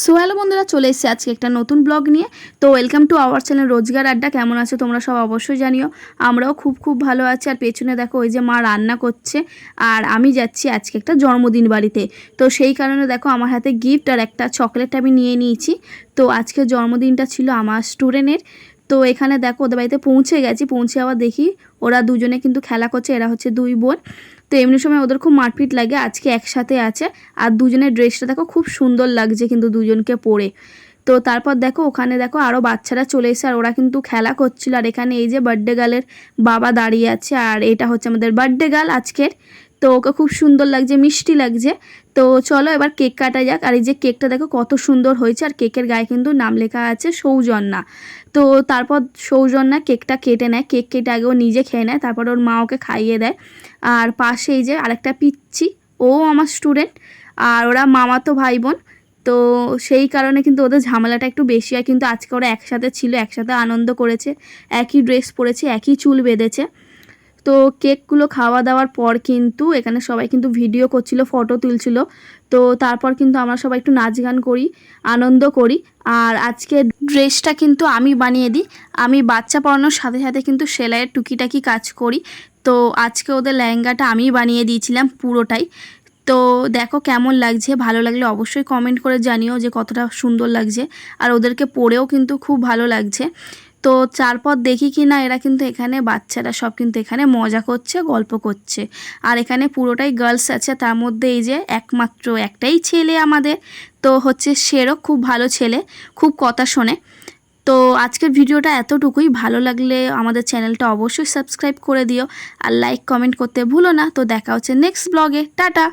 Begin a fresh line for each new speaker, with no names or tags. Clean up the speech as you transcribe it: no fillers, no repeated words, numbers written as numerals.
So hello বন্ধুরা, চলে এসেছি আজকে একটা নতুন ব্লগ নিয়ে। তো ওয়েলকাম টু আওয়ার চ্যানেল রোজগার আড্ডা। কেমন আছো তোমরা সব অবশ্যই জানিও। আমরাও খুব ভালো আছি। আর পেছনে দেখো ওই যে মা রান্না করছে, আর আমি যাচ্ছি আজকে একটা জন্মদিন বাড়িতে। তো সেই কারণে দেখো আমার হাতে গিফট আর একটা চকলেট আমি নিয়ে নিয়েছি। তো আজকে জন্মদিনটা ছিল আমার স্টুডেন্টের। তো এখানে দেখো ওদের বাড়িতে পৌঁছে গেছি। পৌঁছে আবার দেখি ওরা দুজনে কিন্তু খেলা করছে। এরা হচ্ছে দুই বোন। তো এমনি সময় ওদের খুব মারপিট লাগে, আজকে একসাথে আছে। আর দুজনের ড্রেসটা দেখো খুব সুন্দর লাগছে কিন্তু দুজনকে পরে। তো তারপর দেখো ওখানে দেখো আরও বাচ্চারা চলে এসে আর ওরা কিন্তু খেলা করছিল। আর এখানে এই যে বার্থডে গার্লের বাবা দাঁড়িয়ে আছে, আর এটা হচ্ছে আমাদের বার্থডে গার্ল আজকের। তো ওকে খুব সুন্দর লাগছে, মিষ্টি লাগছে। তো চলো এবার কেক কাটা যাক। আর এই যে কেকটা দেখো কত সুন্দর হয়েছে, আর কেকের গায়ে কিন্তু নাম লেখা আছে সৌজন্যা। তো তারপর সৌজন্যা কেকটা কেটে নেয়, কেক কেটে আগে ও নিজে খেয়ে নেয়, তারপর ওর মা ওকে খাইয়ে দেয়। আর পাশে এই যে আরেকটা পিচ্চি, ও আমার স্টুডেন্ট। আর ওরা মামাতো ভাই বোন। তো সেই কারণে কিন্তু ওদের ঝামেলাটা একটু বেশি হয়, কিন্তু আজকে ওরা একসাথে ছিল, একসাথে আনন্দ করেছে, একই ড্রেস পরেছে, একই চুল বেঁধেছে। তো কেকগুলো খাওয়া দাওয়ার পর কিন্তু এখানে সবাই কিন্তু ভিডিও করছিল, ফটো তুলছিল। তো তারপর কিন্তু আমরা সবাই একটু নাচ গান করি, আনন্দ করি। আর আজকে ড্রেসটা কিন্তু আমি বানিয়ে দিই। আমি বাচ্চা পড়ানোর সাথে সাথে কিন্তু সেলাইয়ের টুকিটাকি কাজ করি। তো আজকে ওদের লেহেঙ্গাটা আমিই বানিয়ে দিয়েছিলাম পুরোটাই। তো দেখো কেমন লাগছে, ভালো লাগলে অবশ্যই কমেন্ট করে জানিও যে কতটা সুন্দর লাগছে। আর ওদেরকে পরেও কিন্তু খুব ভালো লাগছে। তো তারপর দেখি কি না এরা কিন্তু এখানে বাচ্চারা সব কিন্তু এখানে মজা করছে, গল্প করছে। আর এখানে পুরোটাই গার্লস আছে, তার মধ্যে এই যে একমাত্র একটাই ছেলে আমাদের। তো হচ্ছে সেরও খুব ভালো ছেলে, খুব কথা শোনে। তো আজকের ভিডিওটা এতটুকুই। ভালো লাগলে আমাদের চ্যানেলটা অবশ্যই সাবস্ক্রাইব করে দিও, আর লাইক কমেন্ট করতে ভুলো না। তো দেখা হচ্ছে নেক্সট ব্লগে। টাটা।